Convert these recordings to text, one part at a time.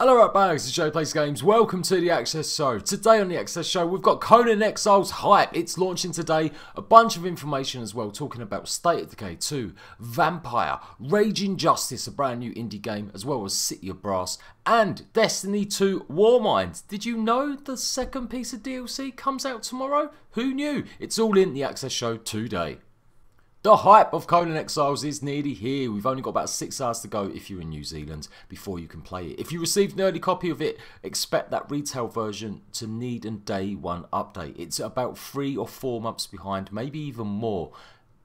Hello right bags, it's Jade Plays Games. Welcome to the Access Show. Today on the Access Show we've got Conan Exiles Hype. It's launching today. A bunch of information as well, talking about State of Decay 2, Vampyre, Raging Justice, a brand new indie game, as well as City of Brass, and Destiny 2 Warmind. Did you know the second piece of DLC comes out tomorrow? Who knew? It's all in the Access Show today. The hype of Conan Exiles is nearly here. We've only got about 6 hours to go if you're in New Zealand before you can play it. If you received an early copy of it, expect that retail version to need a day one update. It's about 3 or 4 months behind, maybe even more,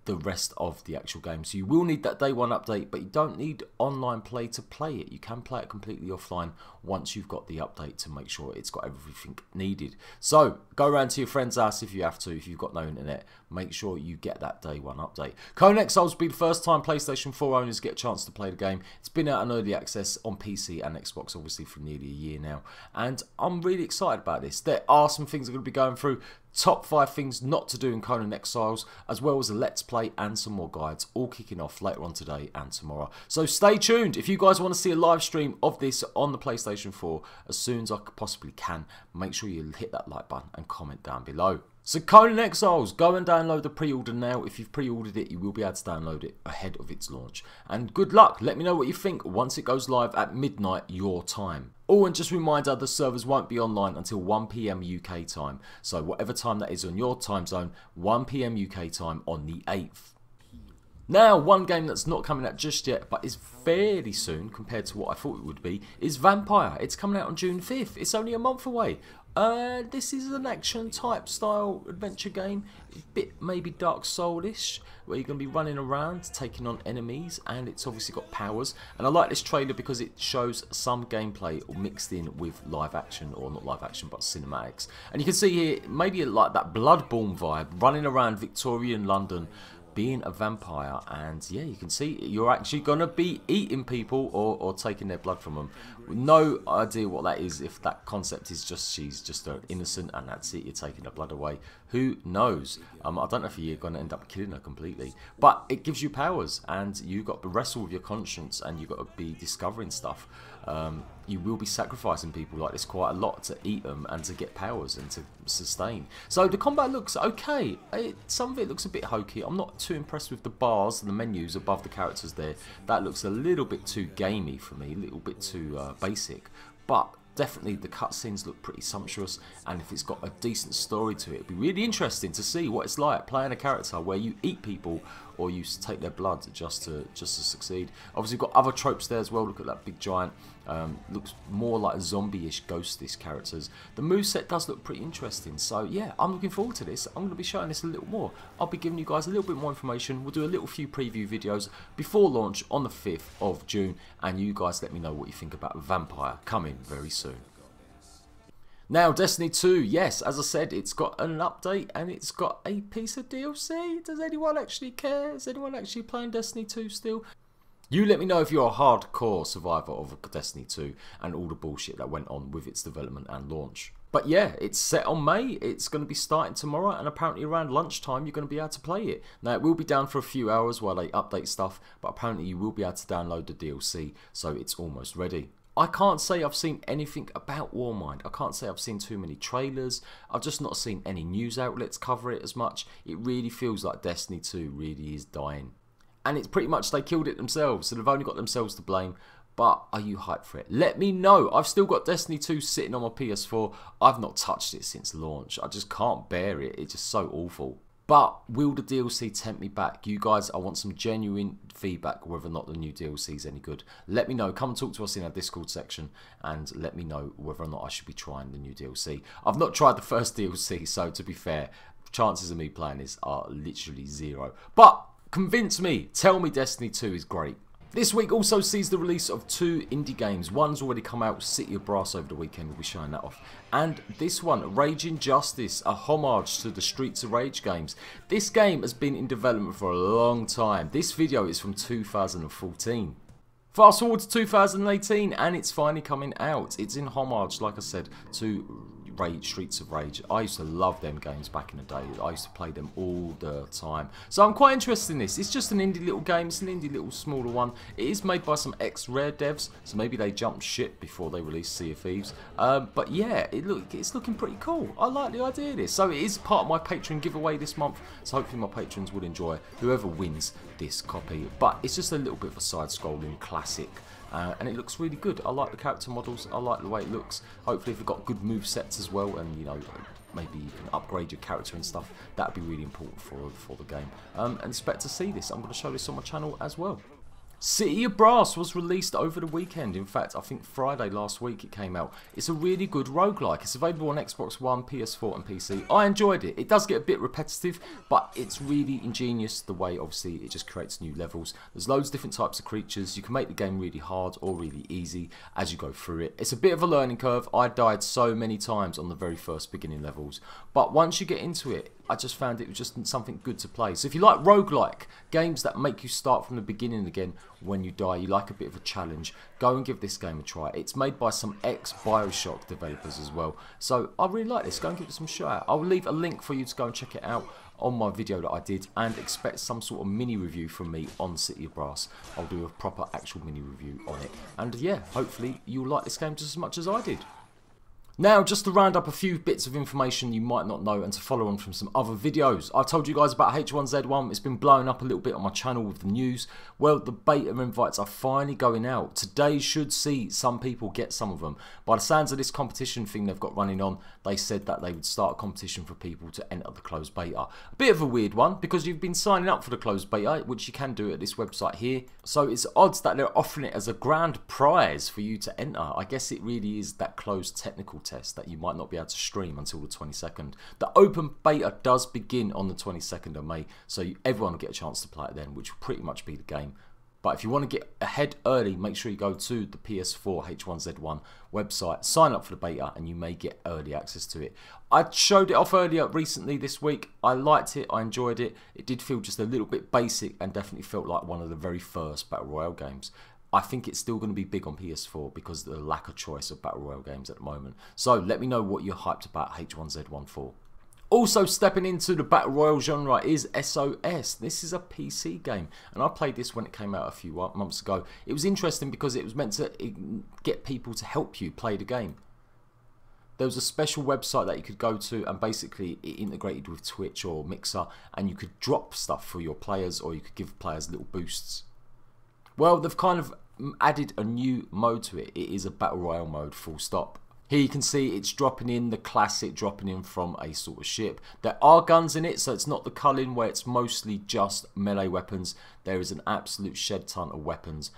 the rest of the actual game. So you will need that day one update, but you don't need online play to play it. You can play it completely offline once you've got the update to make sure it's got everything needed. So go around to your friend's house if you have to. If you've got no internet, make sure you get that day one update. Conan Exiles will be the first time PlayStation 4 owners get a chance to play the game. It's been out in early access on PC and Xbox obviously for nearly a year now, and I'm really excited about this. There are some things I'm going to be going through. Top 5 things not to do in Conan Exiles, as well as a Let's Play and some more guides, all kicking off later on today and tomorrow. So stay tuned. If you guys want to see a live stream of this on the PlayStation 4 as soon as I possibly can, make sure you hit that like button and comment down below. So Conan Exiles, go and download the pre-order now. If you've pre-ordered it, you will be able to download it ahead of its launch. And good luck. Let me know what you think once it goes live at midnight your time. Oh, and just a reminder, the servers won't be online until 1 PM UK time. So whatever time that is on your time zone, 1 PM UK time on the 8th. Now, one game that's not coming out just yet, but is fairly soon compared to what I thought it would be, is Vampyre. It's coming out on June 5th. It's only a month away. This is an action type style adventure game, a bit maybe Dark Soul-ish, where you're going to be running around taking on enemies, and it's obviously got powers. And I like this trailer because it shows some gameplay mixed in with live action, or not live action but cinematics. And you can see here maybe like that Bloodborne vibe, running around Victorian London being a vampire, and yeah, you can see you're actually gonna be eating people or taking their blood from them. No idea what that is, if that concept is just she's just innocent and that's it, you're taking her blood away. Who knows? I don't know if you're gonna end up killing her completely, but it gives you powers and you got to wrestle with your conscience and you got to be discovering stuff. You will be sacrificing people like this quite a lot to eat them and to get powers and to sustain. So the combat looks okay. Some of it looks a bit hokey. I'm not too impressed with the bars and the menus above the characters there. That looks a little bit too gamey for me, a little bit too basic. But definitely the cutscenes look pretty sumptuous, and if it's got a decent story to it, it'd be really interesting to see what it's like playing a character where you eat people or you take their blood just to succeed. Obviously you've got other tropes there as well. Look at that big giant. Looks more like zombie-ish, ghostish characters. The moveset does look pretty interesting, so yeah, I'm looking forward to this. I'm going to be showing this a little more. I'll be giving you guys a little bit more information. We'll do a little few preview videos before launch on the 5th of June, and you guys let me know what you think about Vampyre, coming very soon. Now, Destiny 2, yes, as I said, it's got an update and it's got a piece of DLC. Does anyone actually care? Is anyone actually playing Destiny 2 still? You let me know if you're a hardcore survivor of Destiny 2 and all the bullshit that went on with its development and launch. But yeah, it's set on May. It's going to be starting tomorrow, and apparently around lunchtime you're going to be able to play it. Now, it will be down for a few hours while they update stuff, but apparently you will be able to download the DLC, so it's almost ready. I can't say I've seen anything about Warmind. I can't say I've seen too many trailers. I've just not seen any news outlets cover it as much. It really feels like Destiny 2 really is dying. And it's pretty much they killed it themselves, so they've only got themselves to blame. But are you hyped for it? Let me know. I've still got Destiny 2 sitting on my PS4. I've not touched it since launch. I just can't bear it. It's just so awful. But will the DLC tempt me back? You guys, I want some genuine feedback whether or not the new DLC is any good. Let me know. Come and talk to us in our Discord section and let me know whether or not I should be trying the new DLC. I've not tried the first DLC, so to be fair, chances of me playing this are literally 0. But convince me. Tell me Destiny 2 is great. This week also sees the release of 2 indie games. One's already come out, City of Brass, over the weekend. We'll be showing that off. And this one, Raging Justice, a homage to the Streets of Rage games. This game has been in development for a long time. This video is from 2014. Fast forward to 2018 and it's finally coming out. It's in homage, like I said, to Streets of Rage. I used to love them games back in the day. I used to play them all the time. So I'm quite interested in this. It's just an indie little game. It's an indie little smaller one. It is made by some ex-Rare devs, so maybe they jumped ship before they released Sea of Thieves. But yeah, it's looking pretty cool. I like the idea of this. So it is part of my Patreon giveaway this month. So hopefully my patrons would enjoy whoever wins this copy. But it's just a little bit of a side-scrolling classic. And it looks really good. I like the character models. I like the way it looks. Hopefully if you've got good move sets as well, and you know, maybe you can upgrade your character and stuff, that'd be really important for the game. And expect to see this. I'm going to show this on my channel as well. City of Brass was released over the weekend. In fact, I think Friday last week it came out. It's a really good roguelike. It's available on Xbox One, PS4 and PC. I enjoyed it. It does get a bit repetitive, but it's really ingenious the way, obviously, it just creates new levels. There's loads of different types of creatures. You can make the game really hard or really easy as you go through it. It's a bit of a learning curve. I died so many times on the very first beginning levels. But once you get into it, I just found it was just something good to play. So if you like roguelike, games that make you start from the beginning again when you die, you like a bit of a challenge, go and give this game a try. It's made by some ex-Bioshock developers as well. So I really like this. Go and give it some shot. I'll leave a link for you to go and check it out on my video that I did, and expect some sort of mini review from me on City of Brass. I'll do a proper actual mini review on it. And yeah, hopefully you'll like this game just as much as I did. Now, just to round up a few bits of information you might not know and to follow on from some other videos. I told you guys about H1Z1. It's been blowing up a little bit on my channel with the news. Well, the beta invites are finally going out. Today should see some people get some of them. By the sounds of this competition thing they've got running on, they said that they would start a competition for people to enter the closed beta. A bit of a weird one, because you've been signing up for the closed beta, which you can do at this website here. So it's odds that they're offering it as a grand prize for you to enter. I guess it really is that closed technical test that you might not be able to stream until the 22nd. The open beta does begin on the 22nd of May, so everyone will get a chance to play it then, which will pretty much be the game. But if you want to get ahead early, make sure you go to the PS4 H1Z1 website, sign up for the beta, and you may get early access to it. I showed it off earlier recently this week. I liked it, I enjoyed it. It did feel just a little bit basic and definitely felt like one of the very first Battle Royale games. I think it's still going to be big on PS4 because of the lack of choice of Battle Royale games at the moment. So let me know what you're hyped about H1Z1 for. Also stepping into the Battle Royale genre is SOS. This is a PC game, and I played this when it came out a few months ago. It was interesting because it was meant to get people to help you play the game. There was a special website that you could go to, and basically it integrated with Twitch or Mixer, and you could drop stuff for your players, or you could give players little boosts. Well, they've kind of added a new mode to it. It is a Battle Royale mode, full stop. Here you can see it's dropping in the classic, dropping in from a sort of ship. There are guns in it, so it's not the culling where it's mostly just melee weapons. There is an absolute shed ton of weapons,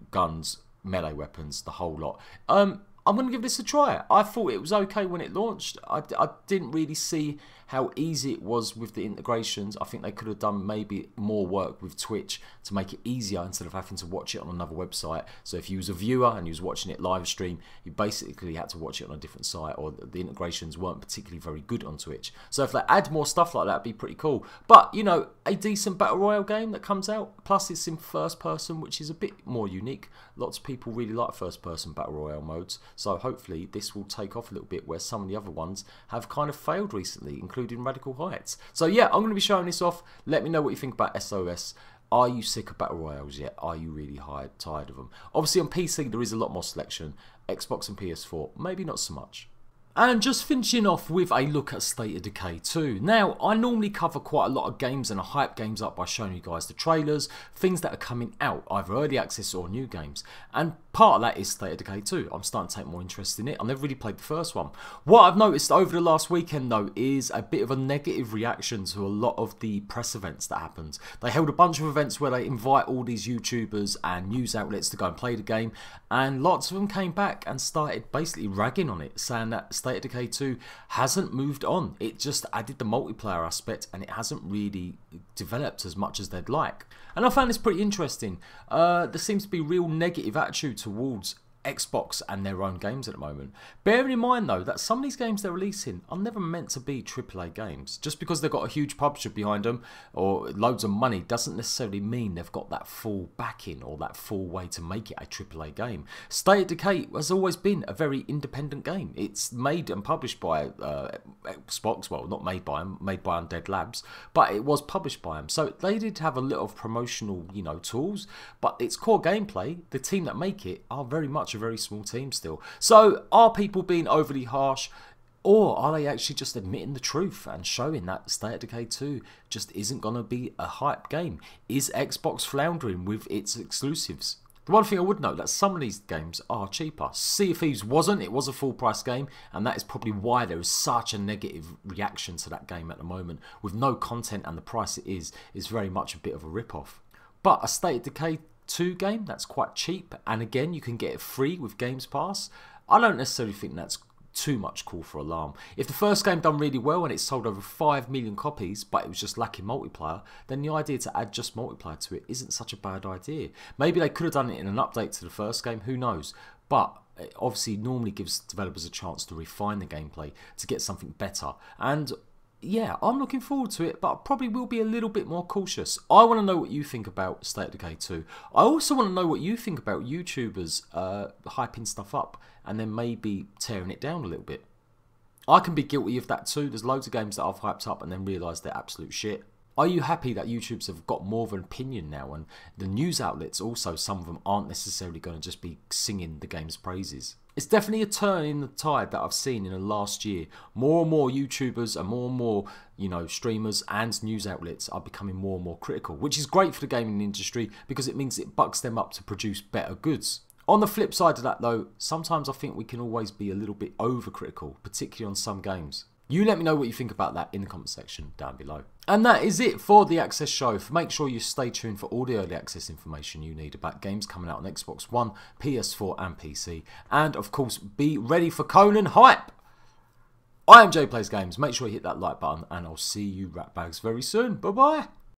guns, melee weapons, the whole lot. I'm going to give this a try. I thought it was okay when it launched. I didn't really see how easy it was with the integrations. I think they could have done maybe more work with Twitch to make it easier instead of having to watch it on another website. So if you was a viewer and you was watching it live stream, you basically had to watch it on a different site, or the integrations weren't particularly very good on Twitch. So if they add more stuff like that, it'd be pretty cool. But, you know, a decent Battle Royale game that comes out, plus it's in first person, which is a bit more unique. Lots of people really like first person Battle Royale modes. So hopefully this will take off a little bit, where some of the other ones have kind of failed recently, including Radical Heights. So yeah, I'm going to be showing this off. Let me know what you think about SOS. Are you sick of Battle Royales yet? Are you really tired of them? Obviously on PC there is a lot more selection. Xbox and PS4, maybe not so much. And just finishing off with a look at State of Decay 2. Now, I normally cover quite a lot of games and I hype games up by showing you guys the trailers, things that are coming out, either early access or new games. And part of that is State of Decay 2. I'm starting to take more interest in it. I've never really played the first one. What I've noticed over the last weekend though is a bit of a negative reaction to a lot of the press events that happened. They held a bunch of events where they invite all these YouTubers and news outlets to go and play the game, and lots of them came back and started basically ragging on it, saying that State of Decay 2 hasn't moved on. It just added the multiplayer aspect and it hasn't really developed as much as they'd like. And I found this pretty interesting. There seems to be real negative attitude towards Xbox and their own games at the moment. Bearing in mind though that some of these games they're releasing are never meant to be AAA games. Just because they've got a huge publisher behind them or loads of money doesn't necessarily mean they've got that full backing or that full way to make it a AAA game. State of Decay has always been a very independent game. It's made and published by Xbox, well not made by them, made by Undead Labs, but it was published by them. So they did have a little of promotional, you know, tools, but its core gameplay, the team that make it are very much a very small team still. So are people being overly harsh, or are they actually just admitting the truth and showing that State of Decay 2 just isn't going to be a hype game? Is Xbox floundering with its exclusives? The one thing I would note that some of these games are cheaper. Sea of Thieves wasn't, it was a full price game, and that is probably why there is such a negative reaction to that game at the moment. With no content and the price it is very much a bit of a rip-off. But a State of Decay 2 game that's quite cheap, and again you can get it free with Games Pass, I don't necessarily think that's too much call for alarm. If the first game done really well and it sold over 5 million copies but it was just lacking multiplayer, then the idea to add just multiplayer to it isn't such a bad idea. Maybe they could have done it in an update to the first game, who knows, but it obviously normally gives developers a chance to refine the gameplay to get something better. And yeah, I'm looking forward to it, but I probably will be a little bit more cautious. I want to know what you think about State of Decay 2. I also want to know what you think about YouTubers hyping stuff up and then maybe tearing it down a little bit. I can be guilty of that too. There's loads of games that I've hyped up and then realised they're absolute shit. Are you happy that YouTubers have got more of an opinion now, and the news outlets also, some of them aren't necessarily going to just be singing the game's praises? It's definitely a turn in the tide that I've seen in the last year. More and more YouTubers and more, you know, streamers and news outlets are becoming more and more critical, which is great for the gaming industry because it means it bucks them up to produce better goods. On the flip side of that though, sometimes I think we can always be a little bit overcritical, particularly on some games. You let me know what you think about that in the comment section down below. And that is it for the Access Show. Make sure you stay tuned for all the early access information you need about games coming out on Xbox One, PS4 and PC. And of course, be ready for Conan hype! I am Jade Plays Games. Make sure you hit that like button and I'll see you ratbags very soon. Bye bye!